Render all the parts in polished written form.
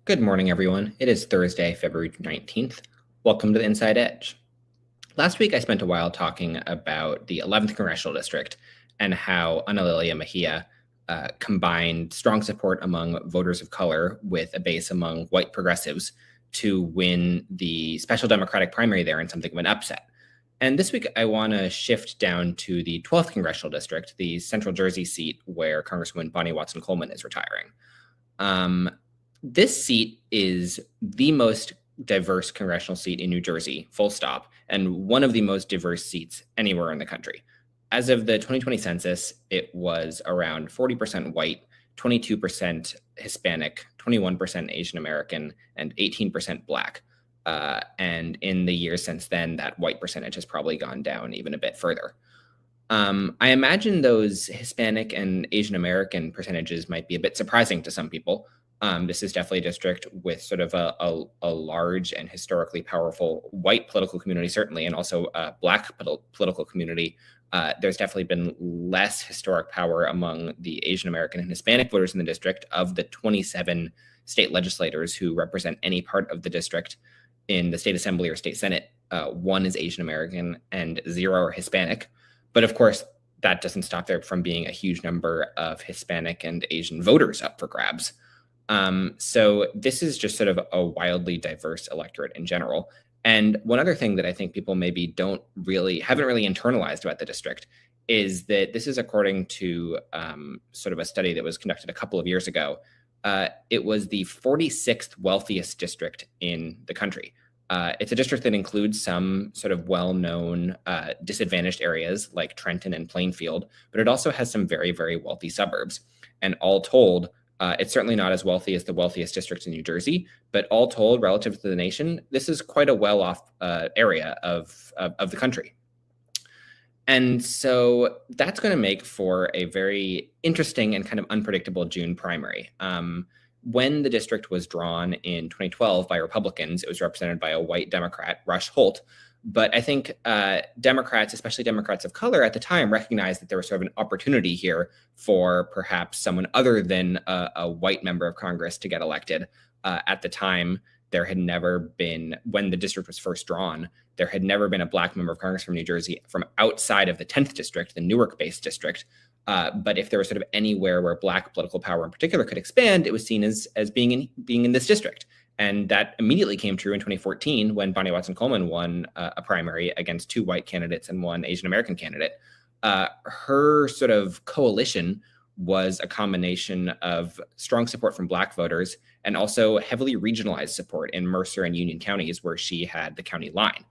Good morning, everyone. It is Thursday, February 19th. Welcome to the Inside Edge. Last week, I spent a while talking about the 11th Congressional District and how Ana Lilia Mejia combined strong support among voters of color with a base among white progressives to win the special Democratic primary there in something of an upset. And this week, I want to shift down to the 12th Congressional District, the Central Jersey seat where Congresswoman Bonnie Watson Coleman is retiring. This seat is the most diverse congressional seat in New Jersey, full stop, and one of the most diverse seats anywhere in the country. As of the 2020 census, it was around 40% white, 22% Hispanic, 21% Asian American, and 18% Black. And in the years since then, that white percentage has probably gone down even a bit further. I imagine those Hispanic and Asian American percentages might be a bit surprising to some people. This is definitely a district with sort of a large and historically powerful white political community, certainly, and also a Black political community. There's definitely been less historic power among the Asian American and Hispanic voters in the district. Of the 27 state legislators who represent any part of the district in the state assembly or state senate, one is Asian American and 0 are Hispanic. But of course, that doesn't stop there from being a huge number of Hispanic and Asian voters up for grabs. So this is just sort of a wildly diverse electorate in general. And one other thing that I think people maybe haven't really internalized about the district is that this is according to sort of a study that was conducted a couple of years ago. It was the 46th wealthiest district in the country. It's a district that includes some sort of well-known disadvantaged areas like Trenton and Plainfield, but it also has some very, very wealthy suburbs. And all told, it's certainly not as wealthy as the wealthiest districts in New Jersey, but all told, relative to the nation, this is quite a well-off area of the country. And so that's going to make for a very interesting and kind of unpredictable June primary. When the district was drawn in 2012 by Republicans, it was represented by a white Democrat, Rush Holt. But I think Democrats, especially Democrats of color at the time, recognized that there was sort of an opportunity here for perhaps someone other than a white member of Congress to get elected. At the time, there had never been, when the district was first drawn, there had never been a Black member of Congress from New Jersey from outside of the 10th district, the Newark-based district. But if there was sort of anywhere where Black political power in particular could expand, it was seen as being in this district. And that immediately came true in 2014 when Bonnie Watson Coleman won a primary against 2 white candidates and 1 Asian American candidate. Her sort of coalition was a combination of strong support from Black voters and also heavily regionalized support in Mercer and Union counties where she had the county line.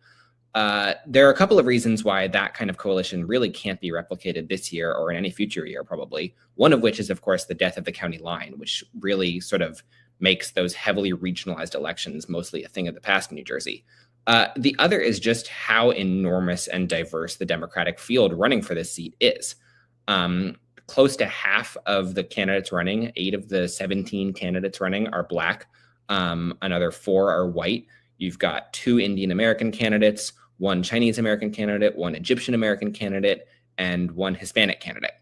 There are a couple of reasons why that kind of coalition really can't be replicated this year or in any future year, probably. One of which is, of course, the death of the county line, which really sort of makes those heavily regionalized elections mostly a thing of the past in New Jersey. The other is just how enormous and diverse the Democratic field running for this seat is. Close to half of the candidates running, 8 of the 17 candidates running are Black. Another 4 are white. You've got 2 Indian American candidates, 1 Chinese American candidate, 1 Egyptian American candidate, and 1 Hispanic candidate.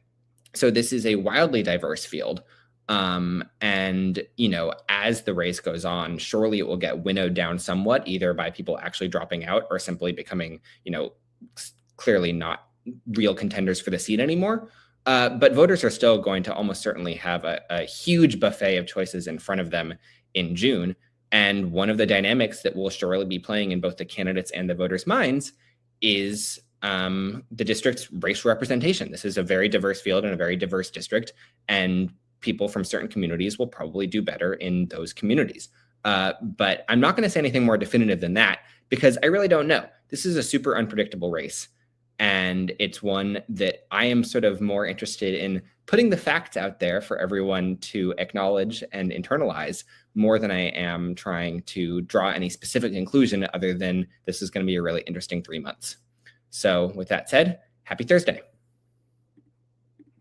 So this is a wildly diverse field. And, as the race goes on, surely it will get winnowed down somewhat, either by people actually dropping out or simply becoming, clearly not real contenders for the seat anymore. But voters are still going to almost certainly have a huge buffet of choices in front of them in June. And one of the dynamics that will surely be playing in both the candidates and the voters' minds is the district's racial representation. This is a very diverse field and a very diverse district, and people from certain communities will probably do better in those communities. But I'm not going to say anything more definitive than that because I really don't know. This is a super unpredictable race. And it's one that I am sort of more interested in putting the facts out there for everyone to acknowledge and internalize more than I am trying to draw any specific conclusion other than this is going to be a really interesting 3 months. So with that said, happy Thursday.